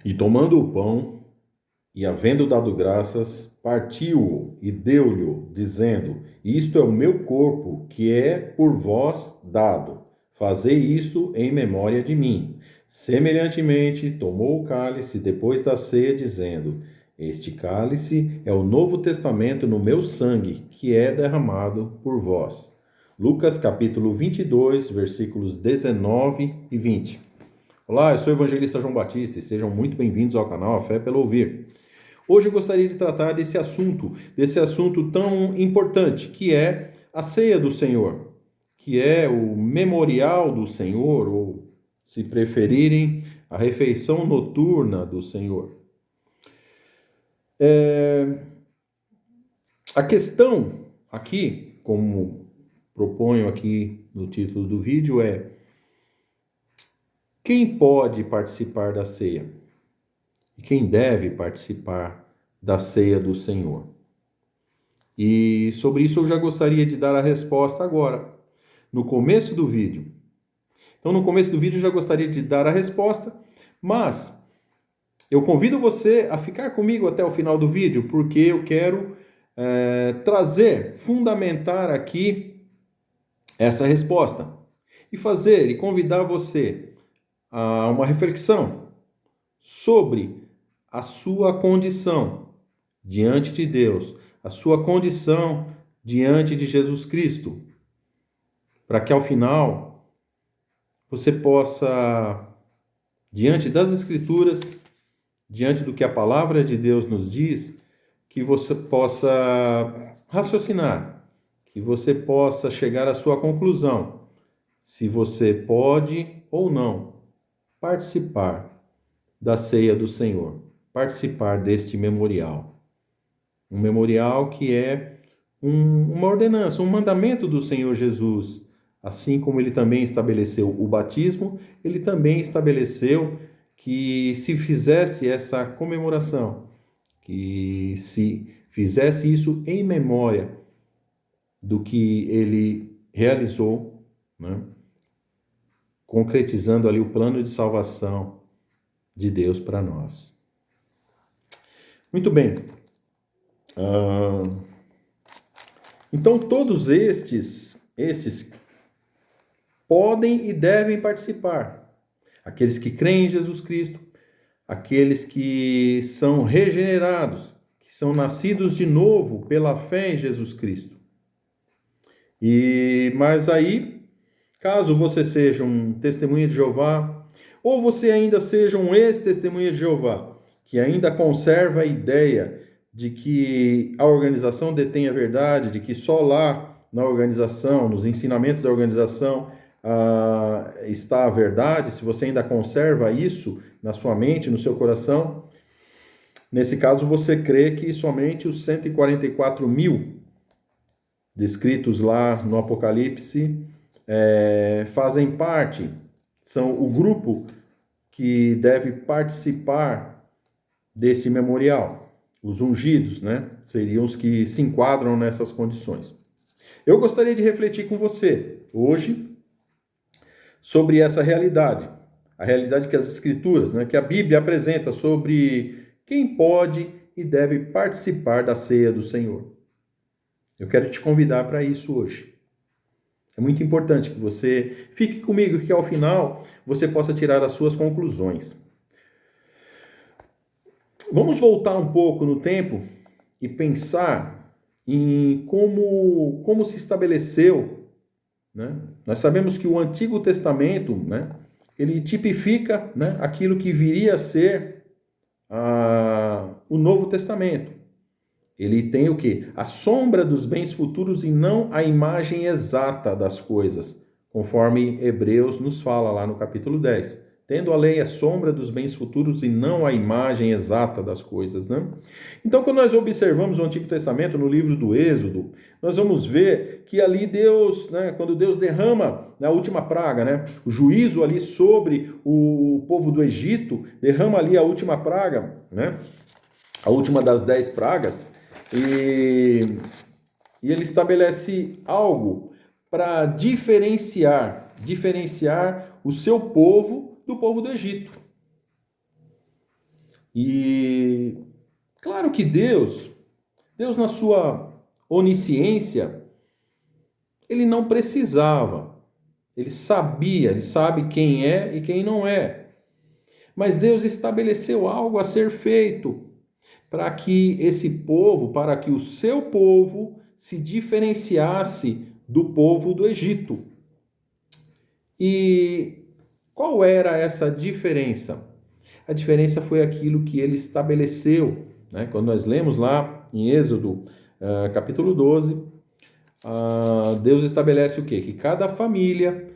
E tomando o pão, e havendo dado graças, partiu-o e deu-lhe, dizendo: Isto é o meu corpo, que é por vós dado. Fazei isto em memória de mim. Semelhantemente, tomou o cálice depois da ceia, dizendo: Este cálice é o novo testamento no meu sangue, que é derramado por vós. Lucas capítulo 22, versículos 19 e 20. Olá, eu sou o evangelista João Batista e sejam muito bem-vindos ao canal A Fé pelo Ouvir. Hoje eu gostaria de tratar desse assunto tão importante, que é a ceia do Senhor, que é o memorial do Senhor, ou, se preferirem, a refeição noturna do Senhor. A questão aqui, como proponho aqui no título do vídeo, é: quem pode participar da ceia? E quem deve participar da ceia do Senhor? E sobre isso eu já gostaria de dar a resposta agora, no começo do vídeo. Então, no começo do vídeo eu já gostaria de dar a resposta, mas eu convido você a ficar comigo até o final do vídeo, porque eu quero fundamentar aqui essa resposta e convidar você a uma reflexão sobre a sua condição diante de Deus, a sua condição diante de Jesus Cristo, para que ao final você possa, diante das Escrituras, diante do que a palavra de Deus nos diz, que você possa raciocinar, que você possa chegar à sua conclusão, se você pode ou não participar da ceia do Senhor, participar deste memorial. Um memorial que é uma ordenança, um mandamento do Senhor Jesus. Assim como ele também estabeleceu o batismo, ele também estabeleceu que se fizesse essa comemoração, que se fizesse isso em memória do que ele realizou, né? Concretizando ali o plano de salvação de Deus para nós. Muito bem. Então, todos estes podem e devem participar. Aqueles que creem em Jesus Cristo, aqueles que são regenerados, que são nascidos de novo pela fé em Jesus Cristo. Mas aí, caso você seja um testemunha de Jeová, ou você ainda seja um ex-testemunha de Jeová, que ainda conserva a ideia de que a organização detém a verdade, de que só lá na organização, nos ensinamentos da organização, está a verdade, se você ainda conserva isso na sua mente, no seu coração, nesse caso você crê que somente os 144 mil descritos lá no Apocalipse fazem parte, são o grupo que deve participar desse memorial. Os ungidos, né? Seriam os que se enquadram nessas condições. Eu gostaria de refletir com você hoje sobre essa realidade, a realidade que as Escrituras, né, que a Bíblia apresenta sobre quem pode e deve participar da ceia do Senhor. Eu quero te convidar para isso hoje. É muito importante que você fique comigo, que ao final você possa tirar as suas conclusões. Vamos voltar um pouco no tempo e pensar em como se estabeleceu, né? Nós sabemos que o Antigo Testamento, né, ele tipifica, né, aquilo que viria a ser o Novo Testamento. Ele tem o quê? A sombra dos bens futuros e não a imagem exata das coisas, conforme Hebreus nos fala lá no capítulo 10. Tendo a lei a sombra dos bens futuros e não a imagem exata das coisas, né? Então, quando nós observamos o Antigo Testamento, no livro do Êxodo, nós vamos ver que ali Deus, né, quando Deus derrama na última praga, né, o juízo ali sobre o povo do Egito, derrama ali a última praga, né, a última das 10 pragas, e ele estabelece algo para diferenciar o seu povo do povo do Egito. E claro que Deus na sua onisciência, ele não precisava. Ele sabia, ele sabe quem é e quem não é. Mas Deus estabeleceu algo a ser feito para que para que o seu povo se diferenciasse do povo do Egito. E qual era essa diferença? A diferença foi aquilo que ele estabeleceu, né? Quando nós lemos lá em Êxodo, capítulo 12, Deus estabelece o quê? Que cada família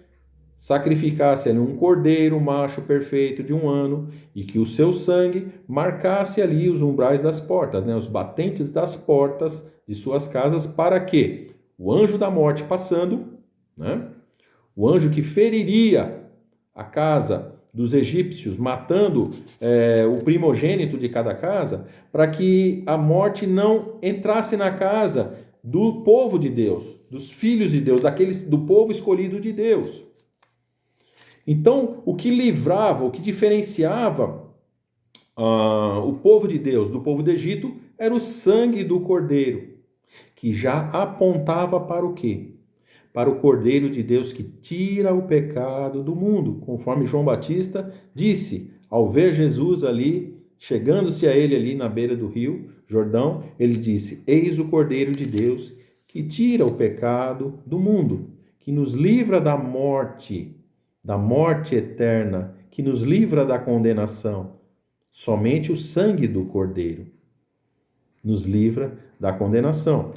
sacrificasse ali um cordeiro macho perfeito de 1 ano e que o seu sangue marcasse ali os umbrais das portas, né? Os batentes das portas de suas casas, para que o anjo da morte passando, né? O anjo que feriria a casa dos egípcios, matando o primogênito de cada casa, para que a morte não entrasse na casa do povo de Deus, dos filhos de Deus, do povo escolhido de Deus. Então, o que livrava, o que diferenciava o povo de Deus do povo do Egito era o sangue do cordeiro, que já apontava para o quê? Para o Cordeiro de Deus que tira o pecado do mundo, conforme João Batista disse, ao ver Jesus ali, chegando-se a ele ali na beira do rio Jordão, ele disse: eis o Cordeiro de Deus que tira o pecado do mundo, que nos livra da morte eterna, que nos livra da condenação. Somente o sangue do Cordeiro nos livra da condenação.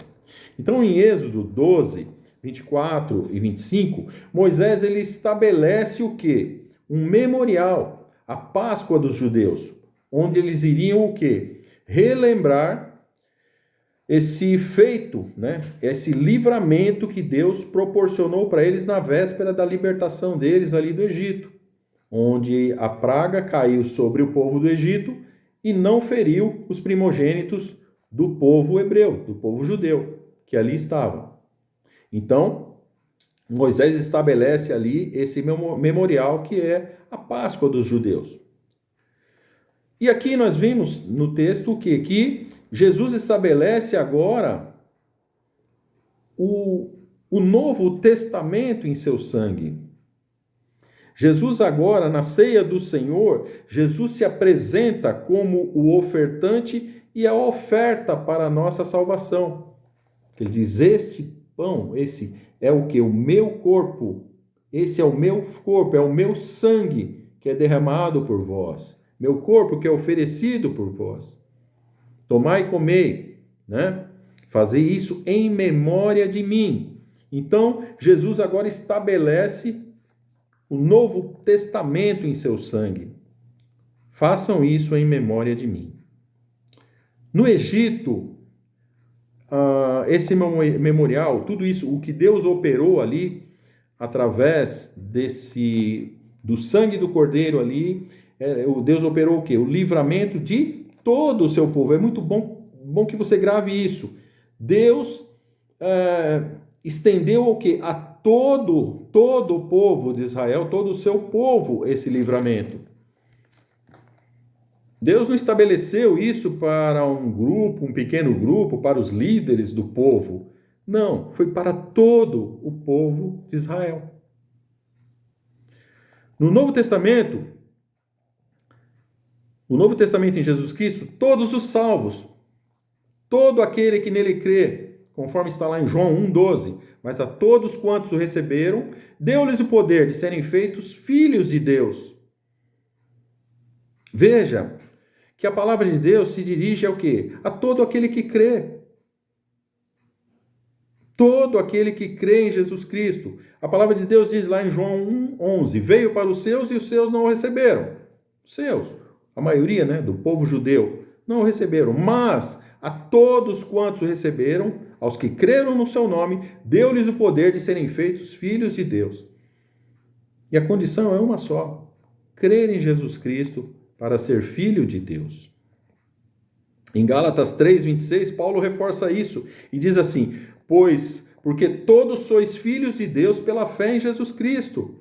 Então, em Êxodo 12, 24 e 25, Moisés ele estabelece o quê? Um memorial, a Páscoa dos judeus, onde eles iriam o quê? Relembrar esse feito, né? Esse livramento que Deus proporcionou para eles na véspera da libertação deles ali do Egito, onde a praga caiu sobre o povo do Egito e não feriu os primogênitos do povo hebreu, do povo judeu, que ali estavam. Então, Moisés estabelece ali esse memorial que é a Páscoa dos judeus. E aqui nós vimos no texto o quê? Que Jesus estabelece agora o Novo Testamento em seu sangue. Jesus agora, na ceia do Senhor, Jesus se apresenta como o ofertante e a oferta para a nossa salvação. Ele diz: este pão, esse é o que? O meu corpo. Esse é o meu corpo, é o meu sangue que é derramado por vós. Meu corpo que é oferecido por vós. Tomai e comei, né? Fazei isso em memória de mim. Então, Jesus agora estabelece o Novo Testamento em seu sangue. Façam isso em memória de mim. No Egito, esse memorial, tudo isso, o que Deus operou ali, através do sangue do Cordeiro ali, Deus operou o quê? O livramento de todo o seu povo. É muito bom que você grave isso. Deus estendeu o quê? A todo o povo de Israel, todo o seu povo, esse livramento. Deus não estabeleceu isso para um pequeno grupo, para os líderes do povo. Não, foi para todo o povo de Israel. No Novo Testamento em Jesus Cristo, todos os salvos, todo aquele que nele crê, conforme está lá em João 1,12, mas a todos quantos o receberam, deu-lhes o poder de serem feitos filhos de Deus. Veja que a palavra de Deus se dirige ao quê? A todo aquele que crê. Todo aquele que crê em Jesus Cristo. A palavra de Deus diz lá em João 1,11, veio para os seus e os seus não o receberam. Os seus, a maioria, né, do povo judeu, não o receberam. Mas a todos quantos o receberam, aos que creram no seu nome, deu-lhes o poder de serem feitos filhos de Deus. E a condição é uma só: crer em Jesus Cristo para ser filho de Deus. Em Gálatas 3:26, Paulo reforça isso e diz assim: porque todos sois filhos de Deus pela fé em Jesus Cristo.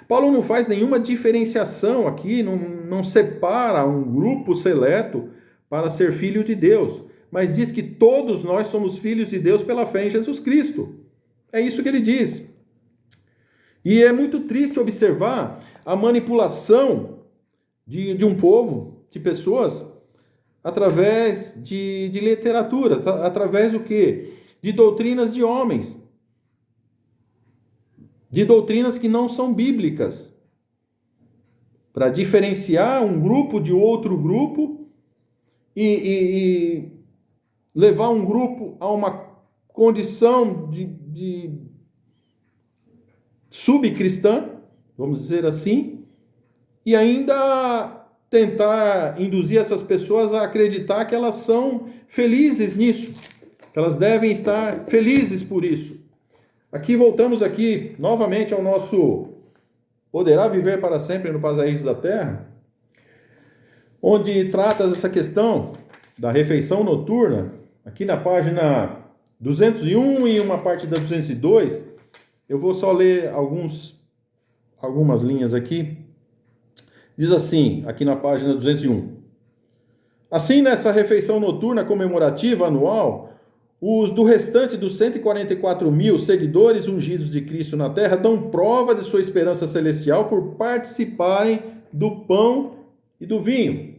Paulo não faz nenhuma diferenciação aqui, não separa um grupo seleto para ser filho de Deus, mas diz que todos nós somos filhos de Deus pela fé em Jesus Cristo. É isso que ele diz. E é muito triste observar a manipulação de um povo, de pessoas, através de literatura, através do quê? De doutrinas de homens, de doutrinas que não são bíblicas, para diferenciar um grupo de outro grupo e levar um grupo a uma condição de subcristã, vamos dizer assim, e ainda tentar induzir essas pessoas a acreditar que elas são felizes nisso, que elas devem estar felizes por isso. Aqui voltamos aqui novamente ao nosso Poderá Viver para Sempre no Paraíso da Terra, onde trata essa questão da refeição noturna, aqui na página 201 e uma parte da 202, eu vou só ler algumas linhas aqui. Diz assim, aqui na página 201. Assim, nessa refeição noturna comemorativa anual, os do restante dos 144 mil seguidores ungidos de Cristo na terra dão prova de sua esperança celestial por participarem do pão e do vinho.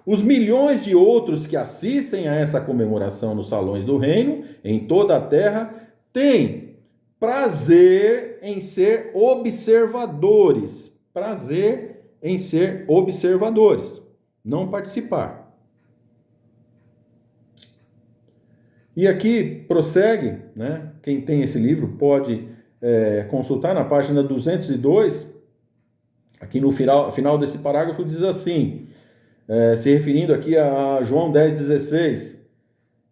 Os milhões de outros que assistem a essa comemoração nos salões do reino, em toda a terra, têm prazer em ser observadores. Prazer em ser observadores, não participar. E aqui prossegue, né? Quem tem esse livro pode consultar na página 202, aqui no final desse parágrafo diz assim, se referindo aqui a João 10,16,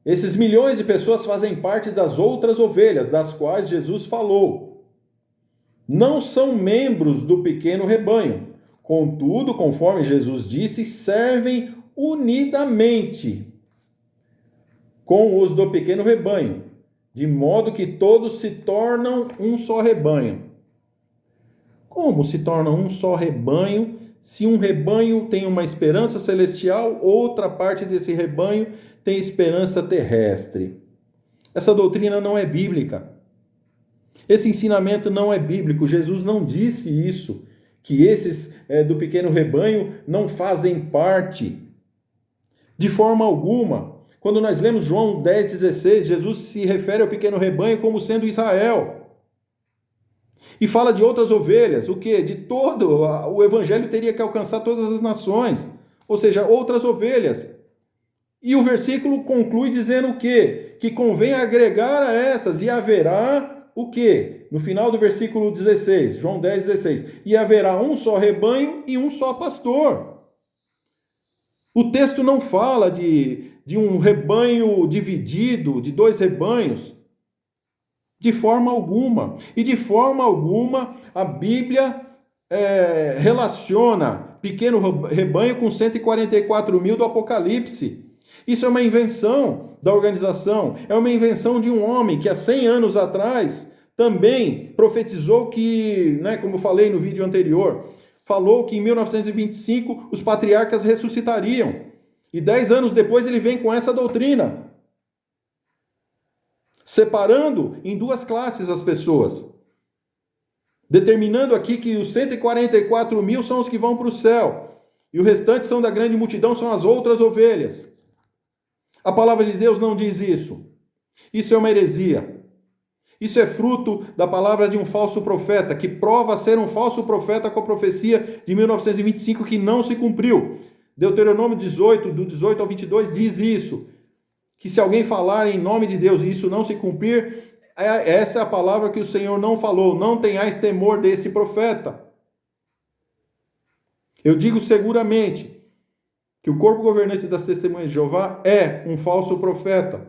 esses milhões de pessoas fazem parte das outras ovelhas, das quais Jesus falou. Não são membros do pequeno rebanho, contudo, conforme Jesus disse, servem unidamente com os do pequeno rebanho, de modo que todos se tornam um só rebanho. Como se torna um só rebanho, se um rebanho tem uma esperança celestial, outra parte desse rebanho tem esperança terrestre? Essa doutrina não é bíblica. Esse ensinamento não é bíblico. Jesus não disse isso, que esses do pequeno rebanho não fazem parte de forma alguma. Quando nós lemos João 10,16, Jesus se refere ao pequeno rebanho como sendo Israel. E fala de outras ovelhas, o quê? De todo, o evangelho teria que alcançar todas as nações, ou seja, outras ovelhas. E o versículo conclui dizendo o quê? Que convém agregar a essas, e haverá o quê? No final do versículo 16, João 10,16, e haverá um só rebanho e um só pastor. O texto não fala de um rebanho dividido, de dois rebanhos, de forma alguma. E de forma alguma a Bíblia relaciona pequeno rebanho com 144 mil do Apocalipse. Isso é uma invenção da organização, é uma invenção de um homem que há 100 anos atrás também profetizou que, né, como eu falei no vídeo anterior, falou que em 1925 os patriarcas ressuscitariam. E 10 anos depois ele vem com essa doutrina, separando em duas classes as pessoas, determinando aqui que os 144 mil são os que vão para o céu, e o restante são da grande multidão, são as outras ovelhas. A palavra de Deus não diz isso. Isso é uma heresia. Isso é fruto da palavra de um falso profeta, que prova ser um falso profeta com a profecia de 1925 que não se cumpriu. Deuteronômio 18, do 18 ao 22, diz isso, que se alguém falar em nome de Deus e isso não se cumprir, essa é a palavra que o Senhor não falou, não tenhais temor desse profeta. Eu digo seguramente que o corpo governante das Testemunhas de Jeová é um falso profeta.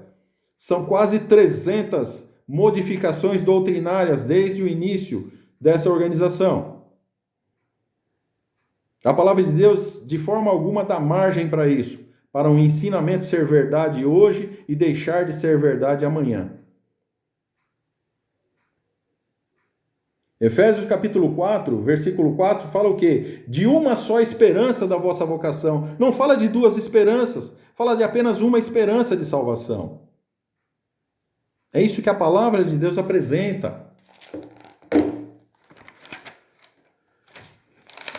São quase 300 modificações doutrinárias desde o início dessa organização. A palavra de Deus, de forma alguma, dá margem para isso, para um ensinamento ser verdade hoje e deixar de ser verdade amanhã. Efésios capítulo 4, versículo 4, fala o quê? De uma só esperança da vossa vocação. Não fala de duas esperanças, fala de apenas uma esperança de salvação. É isso que a palavra de Deus apresenta.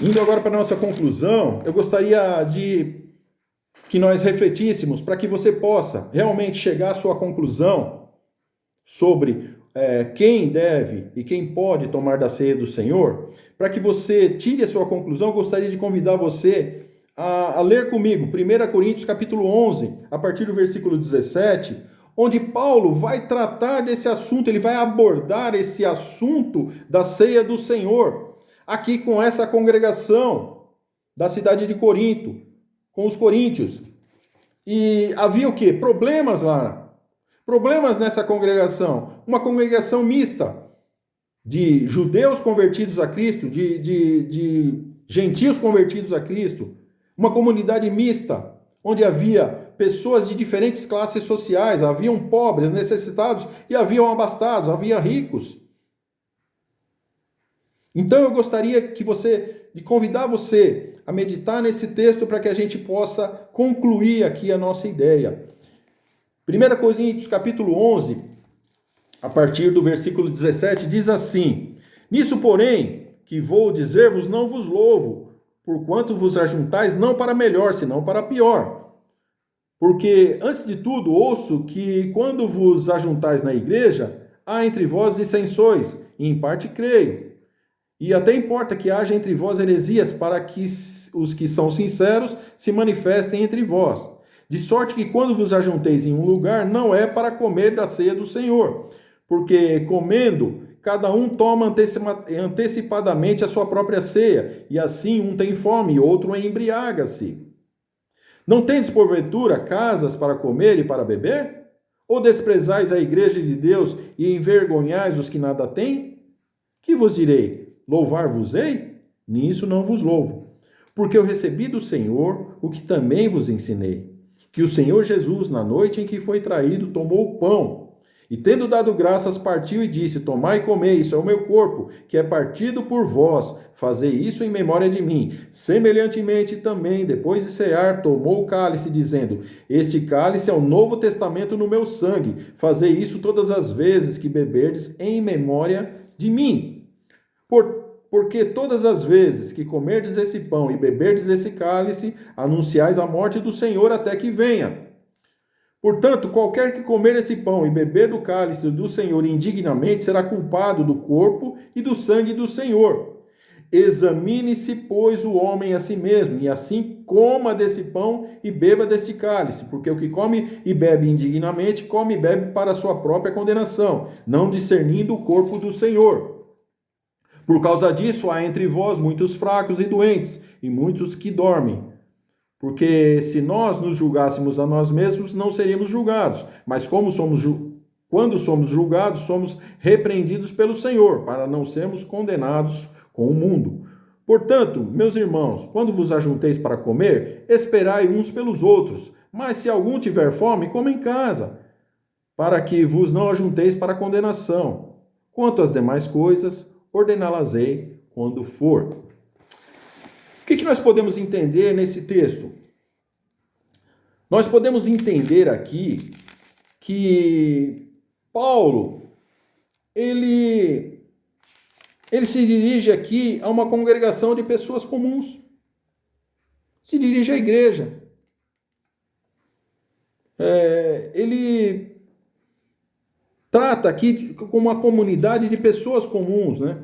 Indo agora para a nossa conclusão, eu gostaria de que nós refletíssemos para que você possa realmente chegar à sua conclusão sobre quem deve e quem pode tomar da ceia do Senhor. Para que você tire a sua conclusão, eu gostaria de convidar você a ler comigo 1 Coríntios capítulo 11, a partir do versículo 17, onde Paulo vai tratar desse assunto, ele vai abordar esse assunto da ceia do Senhor, aqui com essa congregação da cidade de Corinto, com os coríntios. E havia o quê? Problemas lá. Problemas nessa congregação. Uma congregação mista de judeus convertidos a Cristo, de gentios convertidos a Cristo. Uma comunidade mista, onde havia pessoas de diferentes classes sociais. Haviam pobres, necessitados e haviam abastados, havia ricos. Então eu gostaria de convidar você a meditar nesse texto para que a gente possa concluir aqui a nossa ideia. 1 Coríntios capítulo 11, a partir do versículo 17, diz assim: Nisso, porém, que vou dizer-vos, não vos louvo, porquanto vos ajuntais não para melhor, senão para pior. Porque, antes de tudo, ouço que, quando vos ajuntais na igreja, há entre vós dissensões, e em parte creio. E até importa que haja entre vós heresias, para que os que são sinceros se manifestem entre vós. De sorte que quando vos ajunteis em um lugar, não é para comer da ceia do Senhor. Porque comendo, cada um toma antecipadamente a sua própria ceia, e assim um tem fome e outro embriaga-se. Não tendes, porventura, casas para comer e para beber? Ou desprezais a igreja de Deus e envergonhais os que nada têm? Que vos direi? Louvar-vos-ei? Nisso não vos louvo. Porque eu recebi do Senhor o que também vos ensinei. Que o Senhor Jesus, na noite em que foi traído, tomou o pão. E tendo dado graças, partiu e disse: Tomai e comei, isso é o meu corpo, que é partido por vós. Fazei isso em memória de mim. Semelhantemente também, depois de cear, tomou o cálice, dizendo: Este cálice é o novo testamento no meu sangue. Fazei isso todas as vezes que beberdes em memória de mim. Porque todas as vezes que comerdes esse pão e beberdes esse cálice, anunciais a morte do Senhor até que venha. Portanto, qualquer que comer esse pão e beber do cálice do Senhor indignamente será culpado do corpo e do sangue do Senhor. Examine-se, pois, o homem a si mesmo, e assim coma desse pão e beba desse cálice, porque o que come e bebe indignamente, come e bebe para a sua própria condenação, não discernindo o corpo do Senhor. Por causa disso, há entre vós muitos fracos e doentes, e muitos que dormem. Porque se nós nos julgássemos a nós mesmos, não seríamos julgados. Mas quando somos julgados, somos repreendidos pelo Senhor, para não sermos condenados com o mundo. Portanto, meus irmãos, quando vos ajunteis para comer, esperai uns pelos outros. Mas se algum tiver fome, coma em casa, para que vos não ajunteis para condenação. Quanto às demais coisas, ordená-las-ei quando for. O que nós podemos entender nesse texto? Nós podemos entender aqui que Paulo, ele se dirige aqui a uma congregação de pessoas comuns. Se dirige à igreja. Ele trata aqui com uma comunidade de pessoas comuns, né?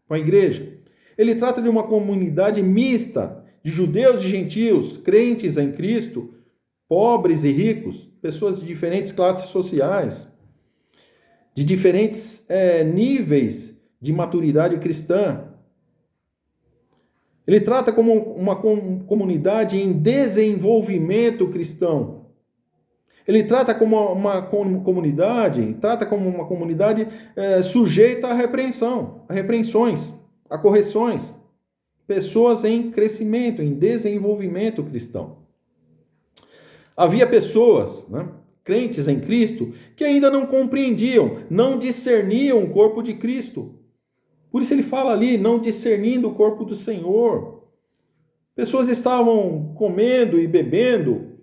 Com a igreja. Ele trata de uma comunidade mista, de judeus e gentios, crentes em Cristo, pobres e ricos, pessoas de diferentes classes sociais, de diferentes níveis de maturidade cristã. Ele trata como uma comunidade em desenvolvimento cristão. Ele trata como uma comunidade sujeita à repreensão, a repreensões, a correções. Pessoas em crescimento, em desenvolvimento cristão. Havia pessoas, né, crentes em Cristo, que ainda não compreendiam, não discerniam o corpo de Cristo. Por isso ele fala ali, não discernindo o corpo do Senhor. Pessoas estavam comendo e bebendo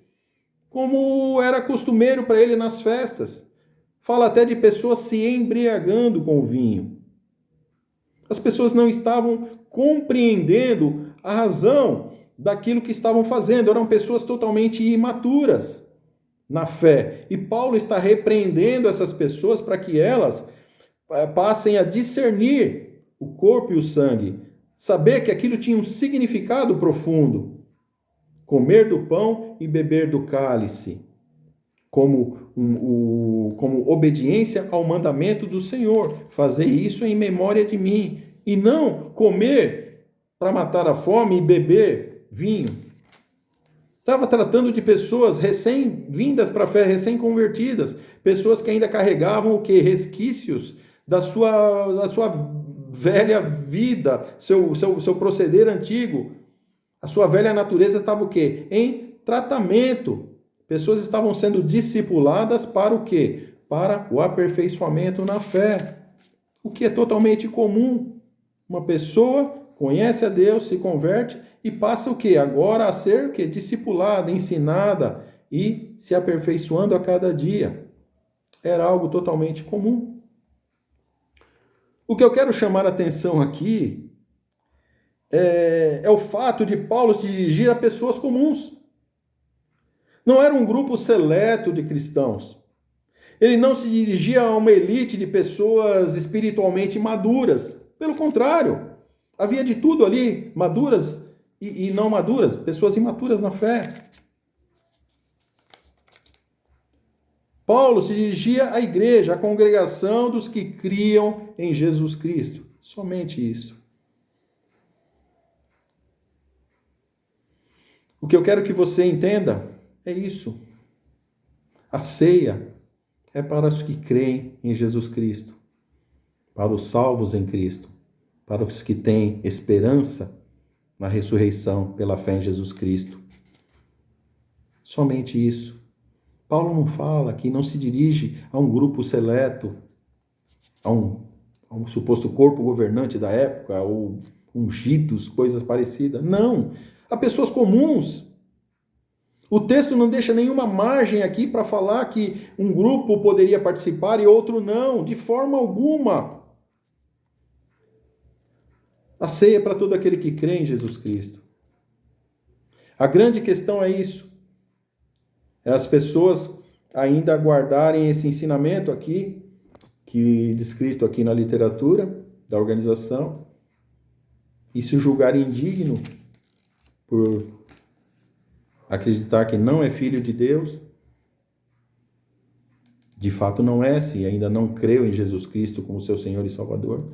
como era costumeiro para ele nas festas. Fala até de pessoas se embriagando com o vinho. As pessoas não estavam compreendendo a razão daquilo que estavam fazendo. Eram pessoas totalmente imaturas na fé. E Paulo está repreendendo essas pessoas para que elas passem a discernir o corpo e o sangue. Saber que aquilo tinha um significado profundo. Comer do pão e beber do cálice. Como obediência ao mandamento do Senhor. Fazer isso em memória de mim. E não comer para matar a fome e beber vinho. Estava tratando de pessoas recém-vindas para a fé, recém-convertidas. Pessoas que ainda carregavam o quê? Resquícios da sua velha vida, seu proceder antigo. A sua velha natureza estava o quê? Em tratamento. Pessoas estavam sendo discipuladas para o quê? Para o aperfeiçoamento na fé. O que é totalmente comum. Uma pessoa conhece a Deus, se converte e passa o quê? Agora a ser o quê? Discipulada, ensinada e se aperfeiçoando a cada dia. Era algo totalmente comum. O que eu quero chamar a atenção aqui é o fato de Paulo se dirigir a pessoas comuns. Não era um grupo seleto de cristãos. Ele não se dirigia a uma elite de pessoas espiritualmente maduras. Pelo contrário, havia de tudo ali, maduras e não maduras, pessoas imaturas na fé. Paulo se dirigia à igreja, à congregação dos que criam em Jesus Cristo. Somente isso. O que eu quero que você entenda é isso. A ceia é para os que creem em Jesus Cristo, para os salvos em Cristo, para os que têm esperança na ressurreição pela fé em Jesus Cristo. Somente isso. Paulo não fala que não se dirige a um grupo seleto, a um suposto corpo governante da época, ou ungidos, coisas parecidas. Não. A pessoas comuns. O texto não deixa nenhuma margem aqui para falar que um grupo poderia participar e outro não, de forma alguma. A ceia é para todo aquele que crê em Jesus Cristo. A grande questão é isso. É as pessoas ainda guardarem esse ensinamento aqui, que descrito aqui na literatura da organização, e se julgarem indigno por acreditar que não é filho de Deus. De fato não é, se ainda não creu em Jesus Cristo como seu Senhor e Salvador,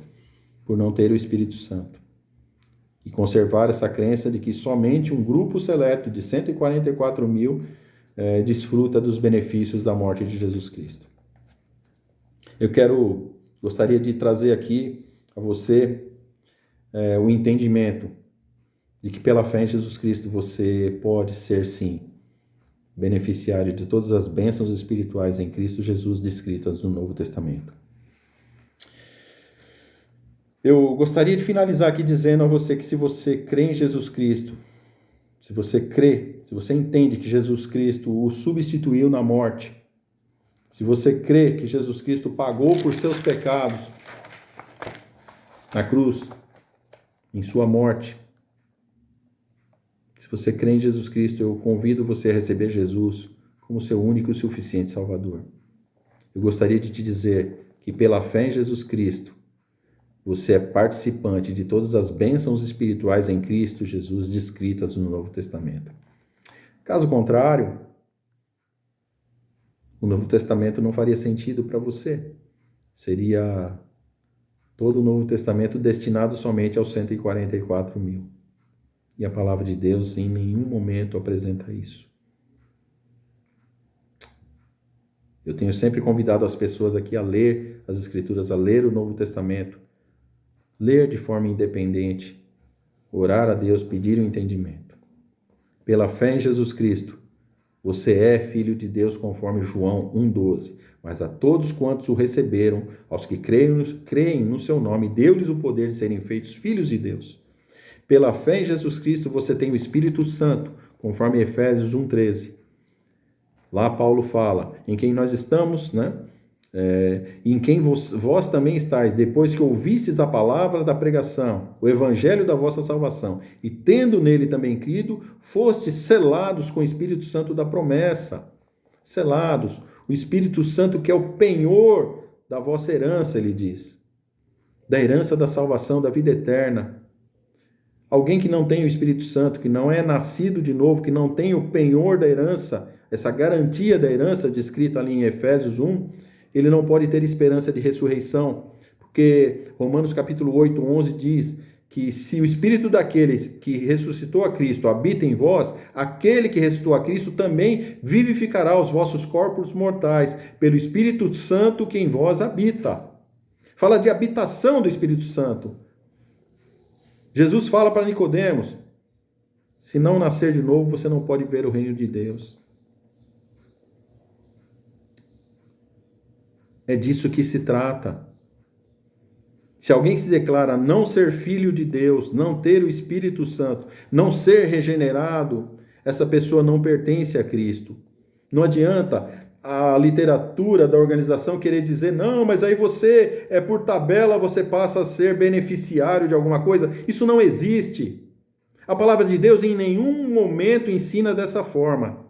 por não ter o Espírito Santo. E conservar essa crença de que somente um grupo seleto de 144 mil desfruta dos benefícios da morte de Jesus Cristo. Gostaria de trazer aqui a você o entendimento de que pela fé em Jesus Cristo você pode ser, sim, beneficiário de todas as bênçãos espirituais em Cristo Jesus descritas no Novo Testamento. Eu gostaria de finalizar aqui dizendo a você que se você crê em Jesus Cristo, se você entende que Jesus Cristo o substituiu na morte, se você crê que Jesus Cristo pagou por seus pecados na cruz, em sua morte, se você crê em Jesus Cristo, eu convido você a receber Jesus como seu único e suficiente Salvador. Eu gostaria de te dizer que pela fé em Jesus Cristo, você é participante de todas as bênçãos espirituais em Cristo Jesus descritas no Novo Testamento. Caso contrário, o Novo Testamento não faria sentido para você. Seria todo o Novo Testamento destinado somente aos 144 mil. E a palavra de Deus em nenhum momento apresenta isso. Eu tenho sempre convidado as pessoas aqui a ler as Escrituras, a ler o Novo Testamento, ler de forma independente, orar a Deus, pedir o entendimento. Pela fé em Jesus Cristo, você é filho de Deus conforme João 1,12. Mas a todos quantos o receberam, aos que creem no seu nome, deu-lhes o poder de serem feitos filhos de Deus. Pela fé em Jesus Cristo, você tem o Espírito Santo, conforme Efésios 1,13. Lá Paulo fala, em quem nós estamos, né? Em quem vós também estáis, depois que ouvistes a palavra da pregação, o evangelho da vossa salvação, e tendo nele também crido, fostes selados com o Espírito Santo da promessa. Selados. O Espírito Santo que é o penhor da vossa herança, ele diz. Da herança da salvação, da vida eterna. Alguém que não tem o Espírito Santo, que não é nascido de novo, que não tem o penhor da herança, essa garantia da herança descrita ali em Efésios 1, ele não pode ter esperança de ressurreição, porque Romanos capítulo 8, 11 diz que se o Espírito daqueles que ressuscitou a Cristo habita em vós, aquele que ressuscitou a Cristo também vivificará os vossos corpos mortais, pelo Espírito Santo que em vós habita. Fala de habitação do Espírito Santo. Jesus fala para Nicodemos, se não nascer de novo, você não pode ver o reino de Deus. É disso que se trata. Se alguém se declara não ser filho de Deus, não ter o Espírito Santo, não ser regenerado, essa pessoa não pertence a Cristo. Não adianta a literatura da organização querer dizer, não, mas aí você, por tabela, você passa a ser beneficiário de alguma coisa. Isso não existe. A palavra de Deus em nenhum momento ensina dessa forma.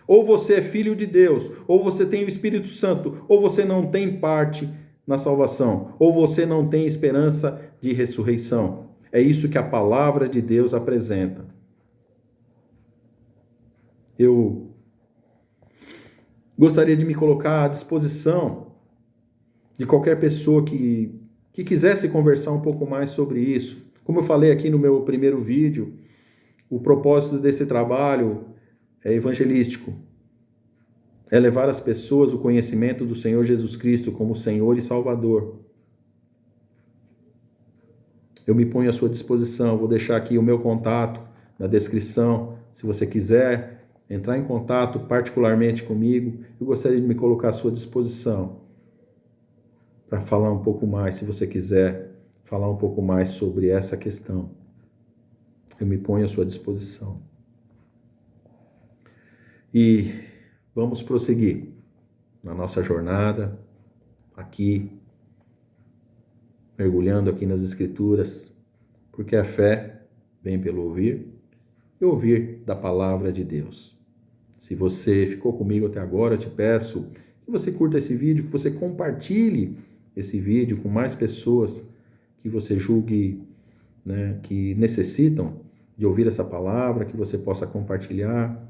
Ou você é filho de Deus, ou você tem o Espírito Santo, ou você não tem parte na salvação, ou você não tem esperança de ressurreição. É isso que a palavra de Deus apresenta. Eu gostaria de me colocar à disposição de qualquer pessoa que quisesse conversar um pouco mais sobre isso. Como eu falei aqui no meu primeiro vídeo, o propósito desse trabalho é evangelístico. É levar às pessoas o conhecimento do Senhor Jesus Cristo como Senhor e Salvador. Eu me ponho à sua disposição, vou deixar aqui o meu contato na descrição. Se você quiser entrar em contato particularmente comigo, eu gostaria de me colocar à sua disposição para falar um pouco mais, se você quiser falar um pouco mais sobre essa questão. Eu me ponho à sua disposição. E vamos prosseguir na nossa jornada, aqui, mergulhando aqui nas Escrituras, porque a fé vem pelo ouvir e ouvir da palavra de Deus. Se você ficou comigo até agora, eu te peço que você curta esse vídeo, que você compartilhe esse vídeo com mais pessoas que você julgue, né, que necessitam de ouvir essa palavra, que você possa compartilhar.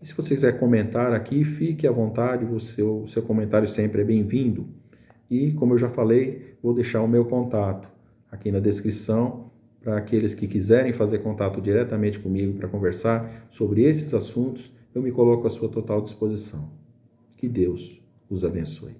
E se você quiser comentar aqui, fique à vontade, o seu comentário sempre é bem-vindo. E, como eu já falei, vou deixar o meu contato aqui na descrição para aqueles que quiserem fazer contato diretamente comigo para conversar sobre esses assuntos, eu me coloco à sua total disposição. Que Deus os abençoe.